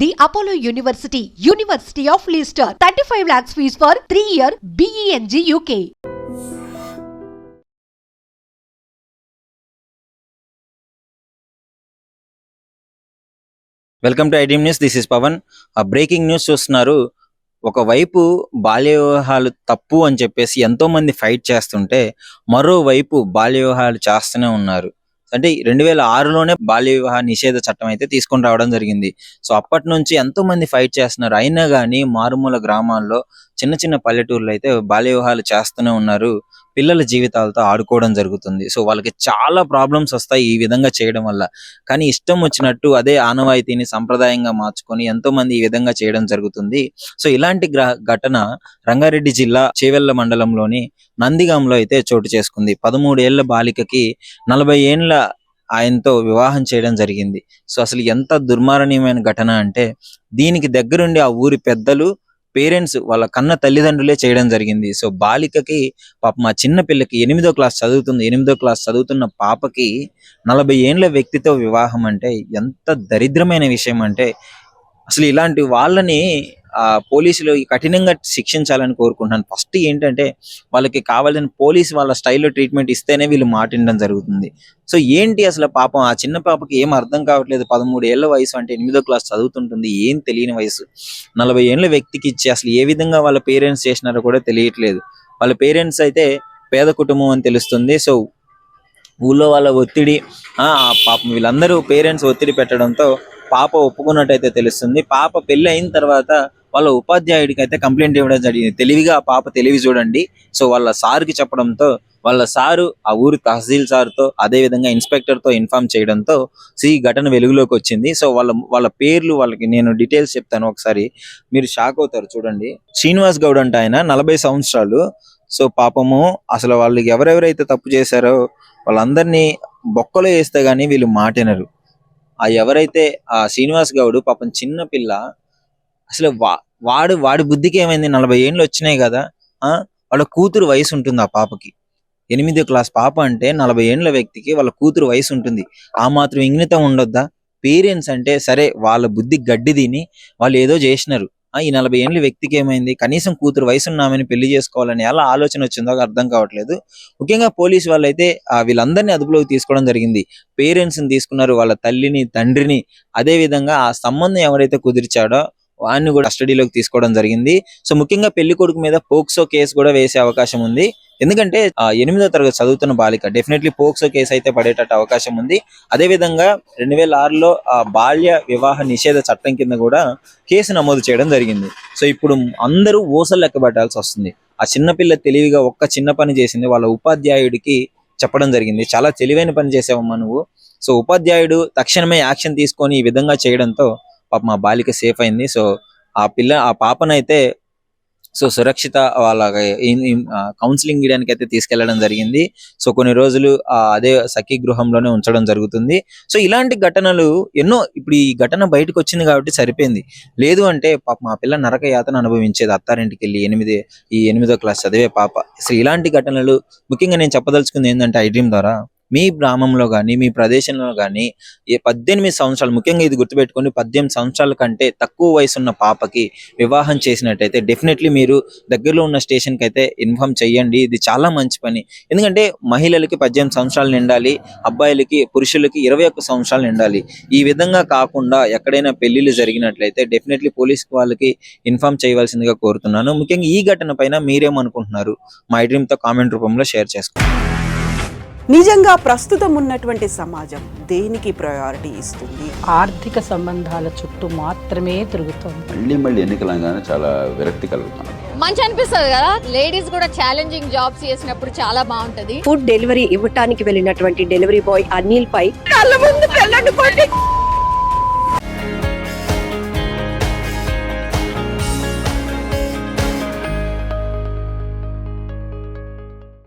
The Apollo University, University of Leicester, 35 lakhs fees for 3-year BEng UK. Welcome to iDream news. This is Pavan. Breaking news చూస్తున్నారు. ఒకవైపు బాల్య వివాహాలు తప్పు అని చెప్పేసి ఎంతో మంది ఫైట్ చేస్తుంటే, మరోవైపు బాల్య వివాహాలు చేస్తూనే ఉన్నారు. అంటే 2006లోనే బాల్య వివాహ నిషేధ చట్టం అయితే తీసుకొని రావడం జరిగింది. సో అప్పటి నుంచి ఎంతో మంది ఫైట్ చేస్తున్నారు. అయినా కానీ మారుమూల గ్రామాల్లో, చిన్న చిన్న పల్లెటూర్లో అయితే బాల్య వివాహాలు చేస్తూనే ఉన్నారు. పిల్లల జీవితాలతో ఆడుకోవడం జరుగుతుంది. సో వాళ్ళకి చాలా ప్రాబ్లమ్స్ వస్తాయి ఈ విధంగా చేయడం వల్ల. కానీ ఇష్టం వచ్చినట్టు అదే ఆనవాయితీని సంప్రదాయంగా మార్చుకొని ఎంతో మంది ఈ విధంగా చేయడం జరుగుతుంది. సో ఇలాంటి ఘటన రంగారెడ్డి జిల్లా చేవెళ్ల మండలంలోని నందిగాంలో అయితే చోటు చేసుకుంది. 13 ఏళ్ల బాలికకి 40 ఏండ్ల ఆయనతో వివాహం చేయడం జరిగింది. సో అసలు ఎంత దుర్మారణీయమైన ఘటన అంటే, దీనికి దగ్గరుండి ఆ ఊరి పెద్దలు, పేరెంట్స్, వాళ్ళ కన్న తల్లిదండ్రులే చేయడం జరిగింది. సో బాలికకి, పాపం మా చిన్న పిల్లకి 8వ క్లాస్ చదువుతుంది. 8వ క్లాస్ చదువుతున్న పాపకి 40 ఏండ్ల వ్యక్తితో వివాహం అంటే ఎంత దరిద్రమైన విషయం అంటే, అసలు ఇలాంటి వాళ్ళని పోలీసులు కఠినంగా శిక్షించాలని కోరుకుంటున్నాను. ఫస్ట్ ఏంటంటే, వాళ్ళకి కావాలని పోలీసు వాళ్ళ స్టైల్లో ట్రీట్మెంట్ ఇస్తేనే వీళ్ళు మాటిండడం జరుగుతుంది. సో ఏంటి అసలు పాపం ఆ చిన్న పాపకి ఏం అర్థం కావట్లేదు. 13 ఏళ్ల వయసు అంటే 8వ క్లాస్ చదువుతుంటుంది. ఏం తెలియని వయసు. 40 ఏండ్ల వ్యక్తికి ఇచ్చి అసలు ఏ విధంగా వాళ్ళ పేరెంట్స్ చేసినారో కూడా తెలియట్లేదు. వాళ్ళ పేరెంట్స్ అయితే పేద కుటుంబం అని తెలుస్తుంది. సో ఊళ్ళో వాళ్ళ ఒత్తిడి, పాపం వీళ్ళందరూ పేరెంట్స్ ఒత్తిడి పెట్టడంతో పాప ఒప్పుకున్నట్టయితే తెలుస్తుంది. పాప పెళ్లి అయిన తర్వాత వాళ్ళ ఉపాధ్యాయుడికి అయితే కంప్లైంట్ ఇవ్వడం జరిగింది. తెలివిగా ఆ పాప తెలివి చూడండి. సో వాళ్ళ సార్కి చెప్పడంతో, వాళ్ళ సారు ఆ ఊరు తహసీల్ సార్తో, అదే విధంగా ఇన్స్పెక్టర్తో ఇన్ఫార్మ్ చేయడంతో ఈ ఘటన వెలుగులోకి వచ్చింది. సో వాళ్ళ పేర్లు, వాళ్ళకి నేను డీటెయిల్స్ చెప్తాను, ఒకసారి మీరు షాక్ అవుతారు. చూడండి. శ్రీనివాస్ గౌడ్ అంటే ఆయన 40 సంవత్సరాలు. సో పాపము అసలు వాళ్ళు ఎవరెవరైతే తప్పు చేశారో వాళ్ళందరినీ బొక్కలో వేస్తే గానీ వీళ్ళు మాటినరు. ఎవరైతే ఆ శ్రీనివాస్ గౌడ్ పాపం చిన్న పిల్ల, అసలు వాడి బుద్ధికి ఏమైంది? 40 ఏండ్లు వచ్చినాయి కదా. వాళ్ళ కూతురు వయసు ఉంటుంది ఆ పాపకి. 8వ క్లాస్ పాప అంటే 40 ఏండ్ల వ్యక్తికి వాళ్ళ కూతురు వయసు ఉంటుంది. ఆ మాత్రం ఇంగితం ఉండొద్దా? పేరెంట్స్ అంటే సరే, వాళ్ళ బుద్ధి గడ్డి తిని వాళ్ళు ఏదో చేసినారు. ఈ 40 ఏండ్ల వ్యక్తికి ఏమైంది? కనీసం కూతురు వయసు ఉన్నామని పెళ్లి చేసుకోవాలని ఎలా ఆలోచన వచ్చిందో అర్థం కావట్లేదు. ముఖ్యంగా పోలీసు వాళ్ళైతే వీళ్ళందరినీ అదుపులోకి తీసుకోవడం జరిగింది. పేరెంట్స్ని తీసుకున్నారు, వాళ్ళ తల్లిని, తండ్రిని, అదే విధంగా ఆ సంబంధం ఎవరైతే కుదిర్చాడో వాడిని కూడా కస్టడీలోకి తీసుకోవడం జరిగింది. సో ముఖ్యంగా పెళ్లి కొడుకు మీద పోక్సో కేసు కూడా వేసే అవకాశం ఉంది. ఎందుకంటే 8వ తరగతి చదువుతున్న బాలిక, డెఫినెట్లీ పోక్సో కేసు అయితే పడేటట్టు అవకాశం ఉంది. అదే విధంగా 2006లో బాల్య వివాహ నిషేధ చట్టం కింద కూడా కేసు నమోదు చేయడం జరిగింది. సో ఇప్పుడు అందరూ ఊసలు లెక్కబెట్టాల్సి వస్తుంది. ఆ చిన్నపిల్ల తెలివిగా ఒక్క చిన్న పని చేసింది. వాళ్ళ ఉపాధ్యాయుడికి చెప్పడం జరిగింది, చాలా తెలివైన పని చేసావమ్మా నువ్వు. సో ఉపాధ్యాయుడు తక్షణమే యాక్షన్ తీసుకొని ఈ విధంగా చేయడంతో పాప మా బాలిక సేఫ్ అయింది. సో ఆ పాపనైతే సురక్షిత వాళ్ళ కౌన్సిలింగ్ ఇవ్వడానికి అయితే తీసుకెళ్లడం జరిగింది. సో కొన్ని రోజులు అదే సఖీ గృహంలోనే ఉంచడం జరుగుతుంది. సో ఇలాంటి ఘటనలు ఎన్నో. ఇప్పుడు ఈ ఘటన బయటకు వచ్చింది కాబట్టి సరిపోయింది. లేదు అంటే పాప మా పిల్ల నరక యాతన అనుభవించేది అత్తారింటికి వెళ్ళి. 8వ క్లాస్ చదివే పాప. సో ఇలాంటి ఘటనలు ముఖ్యంగా నేను చెప్పదలుచుకుంది ఏంటంటే, ఐడ్రీమ్ ద్వారా మీ గ్రామంలో కానీ, మీ ప్రదేశంలో కానీ 18 సంవత్సరాలు, ముఖ్యంగా ఇది గుర్తుపెట్టుకొని, 18 సంవత్సరాల కంటే తక్కువ వయసు ఉన్న పాపకి వివాహం చేసినట్టయితే డెఫినెట్లీ మీరు దగ్గరలో ఉన్న స్టేషన్కి అయితే ఇన్ఫార్మ్ చేయండి. ఇది చాలా మంచి పని. ఎందుకంటే మహిళలకి 18 సంవత్సరాలు నిండాలి, అబ్బాయిలకి, పురుషులకి 21 సంవత్సరాలు నిండాలి. ఈ విధంగా కాకుండా ఎక్కడైనా పెళ్లిళ్ళు జరిగినట్లయితే డెఫినెట్లీ పోలీస్ వాళ్ళకి ఇన్ఫార్మ్ చేయవలసిందిగా కోరుతున్నాను. ముఖ్యంగా ఈ ఘటన పైన మీరేమనుకుంటున్నారు? మా ఐడ్రీమ్తో కామెంట్ రూపంలో షేర్ చేసుకోండి. నిజంగా ప్రస్తుతం ఉన్నటువంటి సమాజం దేనికి ప్రయారిటీ ఇస్తుంది? ఆర్థిక సంబంధాల చుట్టూ మాత్రమే తిరుగుతుంది. మళ్ళీ ఎన్నికలంగానే చాలా విరక్తి కలుగుతుంది. మంచి అనిపిస్తుంది కదా. లేడీస్ కూడా ఛాలెంజింగ్ జాబ్స్ చేసినప్పుడు చాలా బాగుంటది. ఫుడ్ డెలివరీ ఇవ్వటానికి వెళ్ళినటువంటి డెలివరీ బాయ్ అనిల్ పై కళ్ళ ముందు